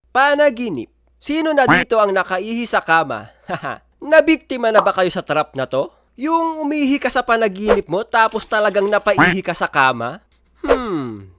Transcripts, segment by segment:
Panaginip. Sino na dito ang nakaihi sa kama? Haha. Nabiktima na ba kayo sa trap na to? Yung umihi ka sa panaginip mo tapos talagang napaihi ka sa kama?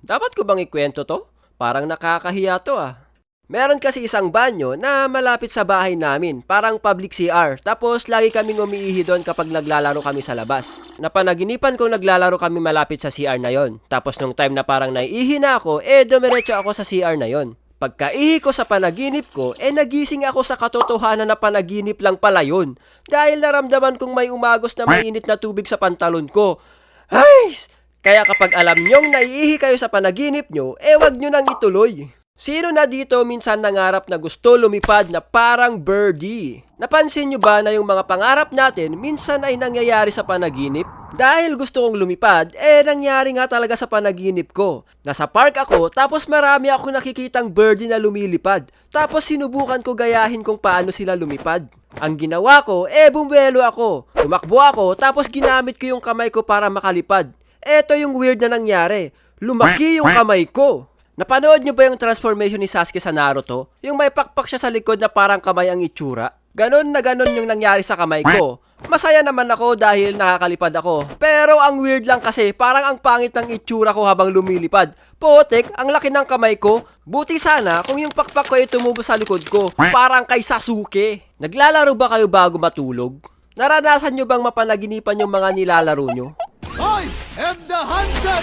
Dapat ko bang ikwento to? Parang nakakahiya to ah. Meron kasi isang banyo na malapit sa bahay namin, parang public CR. Tapos lagi kaming umiihi doon kapag naglalaro kami sa labas. Napanaginipan kong naglalaro kami malapit sa CR na yon. Tapos nung time na parang naiihi na ako, dumiretso ako sa CR na yon. Pagkaihi ko sa panaginip ko, nagising ako sa katotohanan na panaginip lang pala yun. Dahil naramdaman kong may umagos na mainit na tubig sa pantalon ko. Ay! Kaya kapag alam nyong naiihi kayo sa panaginip nyo, wag nyo nang ituloy. Sino na dito minsan nangarap na gusto lumipad na parang birdie? Napansin nyo ba na yung mga pangarap natin minsan ay nangyayari sa panaginip? Dahil gusto kong lumipad, nangyari nga talaga sa panaginip ko. Nasa park ako, tapos marami akong nakikitang birdie na lumilipad. Tapos sinubukan ko gayahin kung paano sila lumipad. Ang ginawa ko, bumwelo ako. Tumakbo ako, tapos ginamit ko yung kamay ko para makalipad. Eto yung weird na nangyari. Lumaki yung kamay ko. Napanood nyo ba yung transformation ni Sasuke sa Naruto? Yung may pakpak siya sa likod na parang kamay ang itsura? Ganon na ganon yung nangyari sa kamay ko. Masaya naman ako dahil nakakalipad ako. Pero ang weird lang kasi parang ang pangit ng itsura ko habang lumilipad. Potek, ang laki ng kamay ko. Buti sana kung yung pakpak ko ay tumubo sa likod ko. Parang kay Sasuke. Naglalaro ba kayo bago matulog? Naranasan nyo bang mapanaginipan yung mga nilalaro nyo? I am the hunter!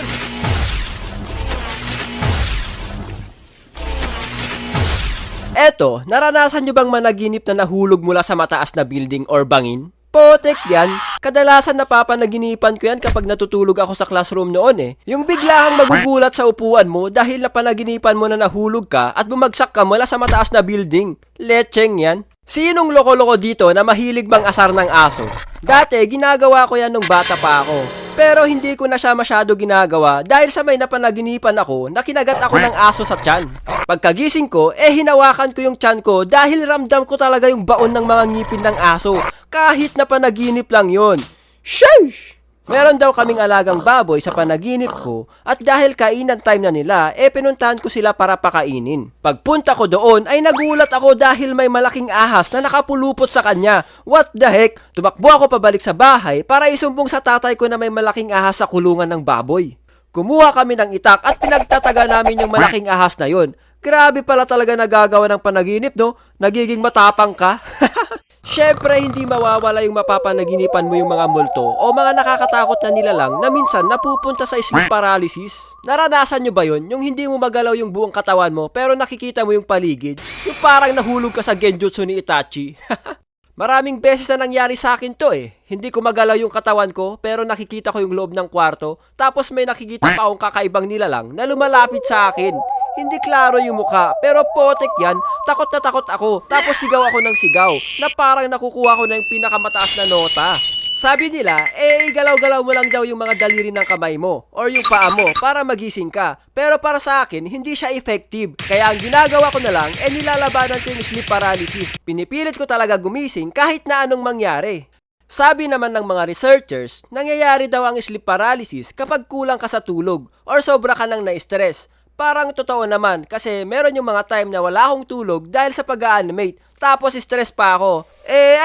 Eto, naranasan nyo bang managinip na nahulog mula sa mataas na building or bangin? Potek yan. Kadalasan napapanaginipan ko yan kapag natutulog ako sa classroom noon Yung biglang magugulat sa upuan mo dahil napanaginipan mo na nahulog ka at bumagsak ka mula sa mataas na building. Lecheng yan. Sinong loko-loko dito na mahilig bang asar ng aso? Dati, ginagawa ko yan nung bata pa ako. Pero hindi ko na siya masyado ginagawa dahil sa may napanaginipan ako na kinagat ako ng aso sa tiyan. Pagkagising ko, hinawakan ko yung tiyan ko dahil ramdam ko talaga yung baon ng mga ngipin ng aso. Kahit na panaginip lang yon. Sheesh! Meron daw kaming alagang baboy sa panaginip ko at dahil kainan time na nila, pinuntahan ko sila para pakainin. Pagpunta ko doon ay nagulat ako dahil may malaking ahas na nakapulupot sa kanya. What the heck? Tumakbo ako pabalik sa bahay para isumbong sa tatay ko na may malaking ahas sa kulungan ng baboy. Kumuha kami ng itak at pinagtataga namin yung malaking ahas na yon. Grabe pala talaga nagagawa ng panaginip, no? Nagiging matapang ka. Syempre, hindi mawawala yung mapapanaginipan mo yung mga multo o mga nakakatakot na nilalang na minsan napupunta sa sleep paralysis. Naranasan nyo ba yun? Yung hindi mo magalaw yung buong katawan mo pero nakikita mo yung paligid? Yung parang nahulog ka sa genjutsu ni Itachi. Maraming beses na nangyari sa akin to Hindi ko magalaw yung katawan ko pero nakikita ko yung loob ng kwarto tapos may nakikita pa akong kakaibang nilalang na lumalapit sa akin. Hindi klaro yung mukha, pero potek yan, takot na takot ako. Tapos sigaw ako ng sigaw, na parang nakukuha ko na yung pinakamataas na nota. Sabi nila, igalaw-galaw mo lang daw yung mga daliri ng kamay mo, or yung paa mo, para magising ka. Pero para sa akin, hindi siya effective. Kaya ang ginagawa ko na lang, nilalabanan ko yung sleep paralysis. Pinipilit ko talaga gumising kahit na anong mangyari. Sabi naman ng mga researchers, nangyayari daw ang sleep paralysis kapag kulang ka sa tulog, or sobra ka nang na-stress. Parang totoo naman kasi meron yung mga time na wala akong tulog dahil sa pag-animate. Tapos stress pa ako.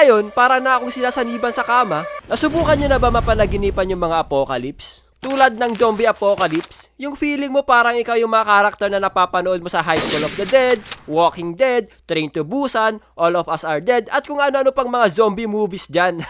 Ayun, para na akong sinasaniban sa kama. Nasubukan nyo na ba mapanaginipan yung mga apocalypse? Tulad ng zombie apocalypse, yung feeling mo parang ikaw yung mga karakter na napapanood mo sa High School of the Dead, Walking Dead, Train to Busan, All of Us Are Dead, at kung ano-ano pang mga zombie movies dyan.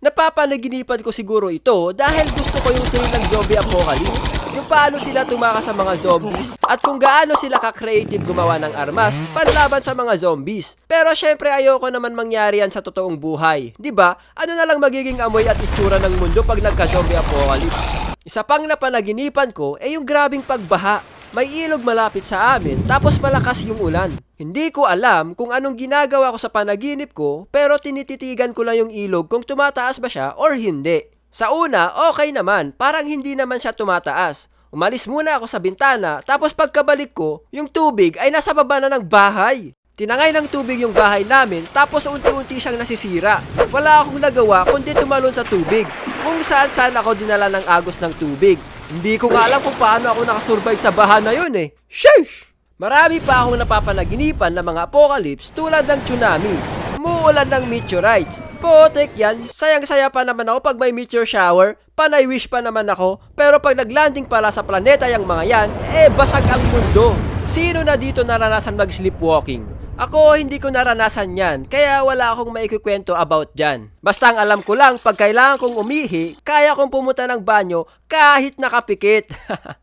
Napapanaginipan ko siguro ito dahil gusto ko yung thrill ng zombie apocalypse. Yung paano sila tumakas sa mga zombies at kung gaano sila ka-creative gumawa ng armas panlaban sa mga zombies. Pero syempre ayoko naman mangyari yan sa totoong buhay. 'Di ba? Ano na lang magiging amoy at itsura ng mundo pag nagka-zombie apocalypse? Isa pang napanaginipan ko yung grabing pagbaha. May ilog malapit sa amin tapos malakas yung ulan. Hindi ko alam kung anong ginagawa ko sa panaginip ko pero tinititigan ko lang yung ilog kung tumataas ba siya or hindi. Sa una, okay naman, parang hindi naman siya tumataas. Umalis muna ako sa bintana, tapos pagkabalik ko, yung tubig ay nasa baba na ng bahay. Tinangay ng tubig yung bahay namin, tapos unti-unti siyang nasisira. Wala akong nagawa kundi tumalon sa tubig, kung saan ako dinala ng agos ng tubig. Hindi ko nga alam kung paano ako nakasurvive sa baha na yun Sheesh! Marami pa akong napapanaginipan ng mga apocalypse tulad ng tsunami, umuulan ng meteorites. Putik yan, sayang-saya pa naman ako pag may meteor shower, panay wish pa naman ako, pero pag naglanding pala sa planeta yung mga yan, basag ang mundo. Sino na dito naranasan mag-sleepwalking? Ako, hindi ko naranasan yan, kaya wala akong maikukwento about dyan. Basta ang alam ko lang, pag kailangan kong umihi, kaya kong pumunta ng banyo kahit nakapikit.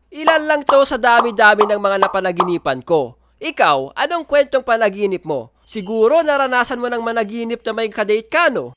Ilan lang to sa dami-dami ng mga napanaginipan ko. Ikaw, anong kwentong panaginip mo? Siguro naranasan mo ng managinip na may kadate ka, no?